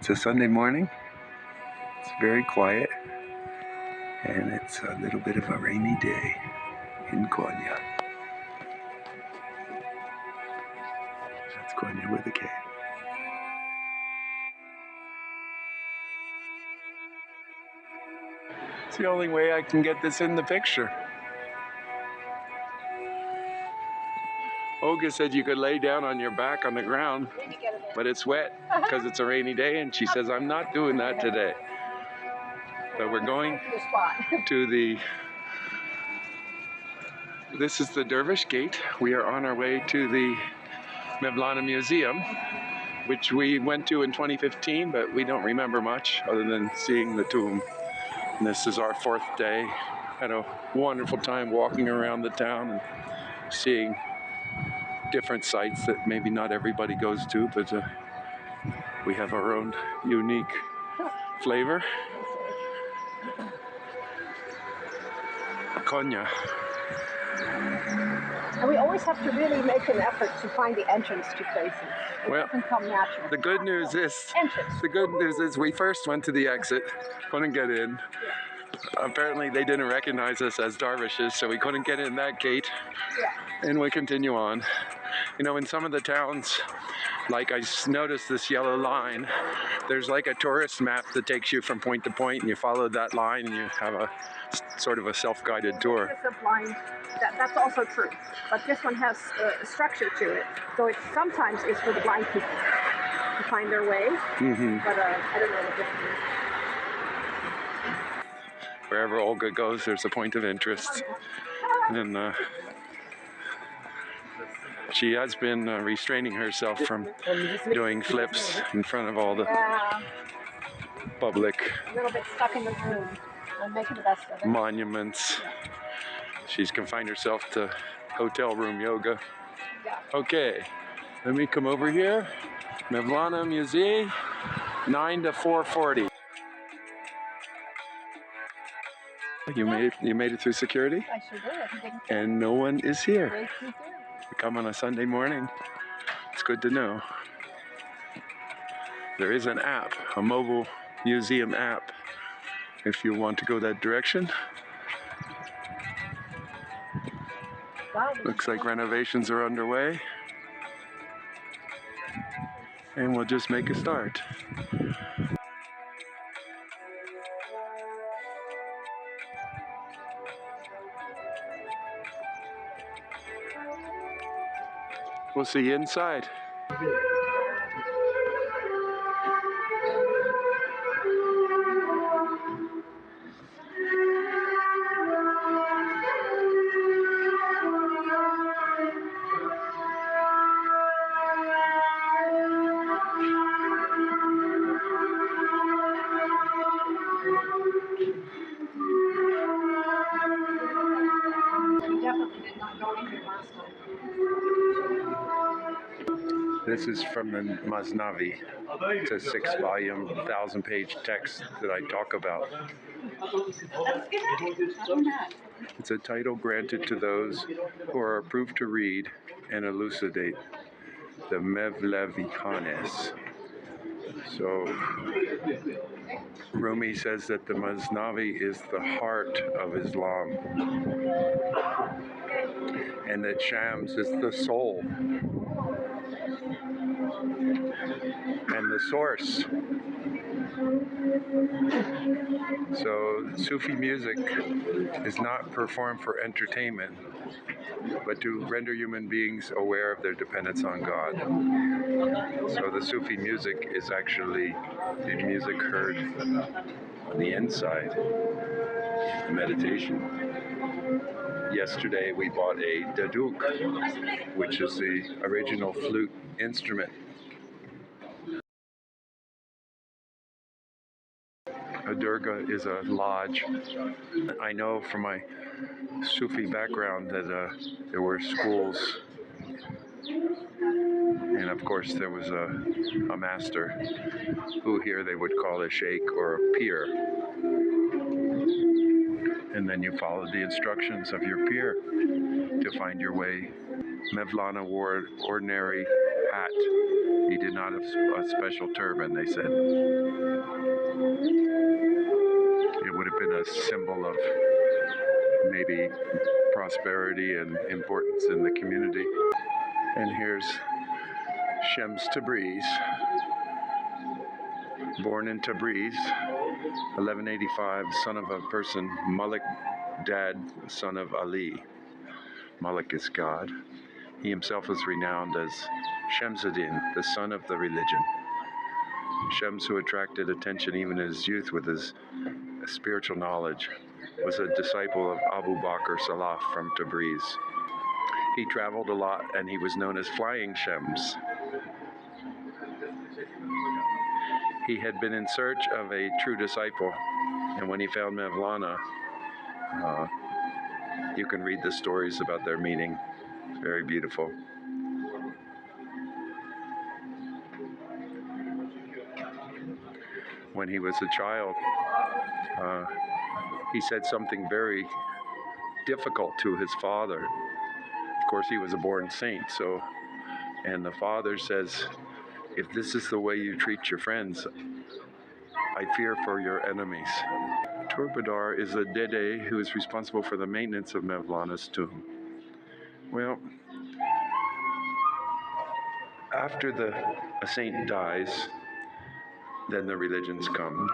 It's a Sunday morning. It's very quiet, and it's a little bit of a rainy day in Konya. That's Konya with a K. It's the only way I can get this in the picture. Olga said you could lay down on your back on the ground, but it's wet because it's a rainy day, and she says, I'm not doing that today. But we're going to this is the Dervish Gate. We are on our way to the Mevlana Museum, which we went to in 2015, but we don't remember much other than seeing the tomb. And this is our fourth day. Had a wonderful time walking around the town and seeing different sites that maybe not everybody goes to, but we have our own unique flavor. Konya. And we always have to really make an effort to find the entrance to places. It doesn't come natural. The good news is we first went to the exit, couldn't get in. Apparently they didn't recognize us as dervishes, so we couldn't get in that gate. And we continue on. You know, in some of the towns, like I noticed this yellow line, there's like a tourist map that takes you from point to point, and you follow that line and you have a sort of a self-guided tour. That's also true, but this one has a structure to it, so it sometimes is for the blind people to find their way, but I don't know what this is. Wherever Olga goes, there's a point of interest, and she has been restraining herself from doing flips in front of all the public a little bit stuck in the room. I'm making the best of it. Monuments. She's confined herself to hotel room yoga. Okay, let me come over here. Mevlana Museum, 9 to 4:40. You made it through security? I sure did. And no one is here. You come on a Sunday morning. It's good to know. There is an app, a mobile museum app, if you want to go that direction. Looks like renovations are underway. And we'll just make a start. We'll see you inside. This is from the Masnavi. It's a 6-volume, 1,000-page text that I talk about. It's a title granted to those who are approved to read and elucidate the mevlana. So Rumi says that the Masnavi is the heart of Islam, and that Shams is the soul and the source. So Sufi music is not performed for entertainment, but to render human beings aware of their dependence on God. So the Sufi music is actually the music heard on the inside, the meditation. Yesterday we bought a daduk, which is the original flute instrument. A durga is a lodge. I know from my Sufi background that there were schools, and of course there was a master who here they would call a sheikh or a peer. And then you followed the instructions of your peer to find your way. Mevlana wore ordinary hat. He did not have a special turban, they said. It would have been a symbol of maybe prosperity and importance in the community. And here's Shamstabriz, born in Tabriz, 1185, son of a person, Malik Dad, son of Ali. Malik is God. He himself was renowned as Shamsuddin, the son of the religion. Shams, who attracted attention even in his youth with his spiritual knowledge, was a disciple of Abu Bakr Salaf from Tabriz. He traveled a lot and he was known as Flying Shams. He had been in search of a true disciple, and when he found Mevlana, you can read the stories about their meeting. It's very beautiful. When he was a child, he said something very difficult to his father. Of course, he was a born saint, and the father says, if this is the way you treat your friends, I fear for your enemies. Turbadar is a dede who is responsible for the maintenance of Mevlana's tomb. Well, after a saint dies, then the religions come.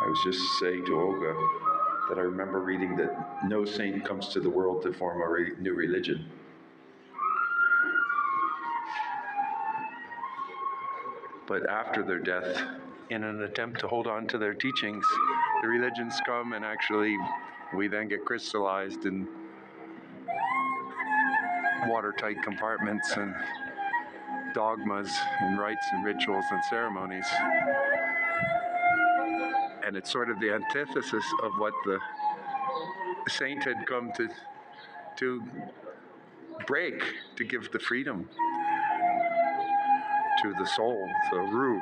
I was just saying to Olga that I remember reading that no saint comes to the world to form a new religion. But after their death, in an attempt to hold on to their teachings, the religions come, and actually we then get crystallized in watertight compartments and dogmas and rites and rituals and ceremonies. And it's sort of the antithesis of what the saint had come to break, to give the freedom to the soul, the Ruh.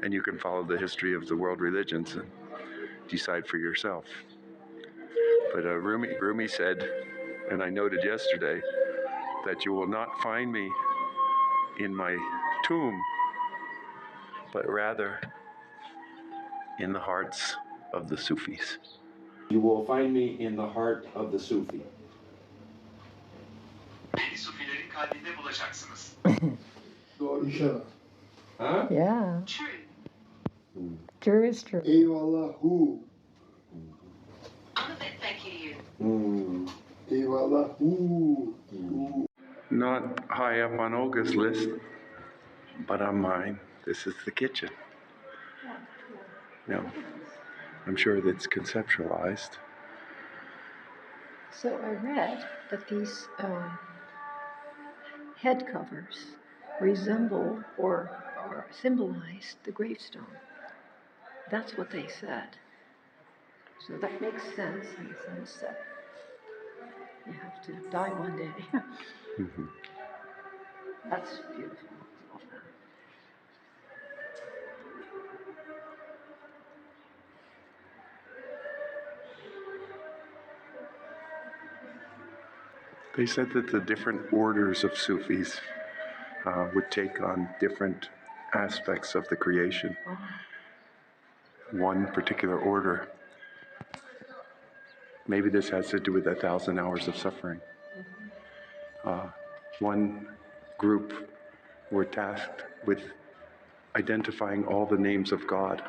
And you can follow the history of the world religions and decide for yourself. But Rumi said, and I noted yesterday, that you will not find me in my tomb, but rather in the hearts of the Sufis. You will find me in the heart of the Sufi. Sufilerin kalbinde bulacaksınız. Doğru inşallah. Huh? Yeah, True. true is true. Eyvallahu. Thank you. Eyvallahu. Not high up on Olga's list, but on mine. This is the kitchen. Now, I'm sure that's conceptualized. So I read that these head covers resemble or symbolize the gravestone. That's what they said. So that makes sense in the sense that you have to die one day. Mm-hmm. That's beautiful. I love that. They said that the different orders of Sufis would take on different aspects of the creation. One particular order, maybe this has to do with 1,000 hours of suffering. One group were tasked with identifying all the names of God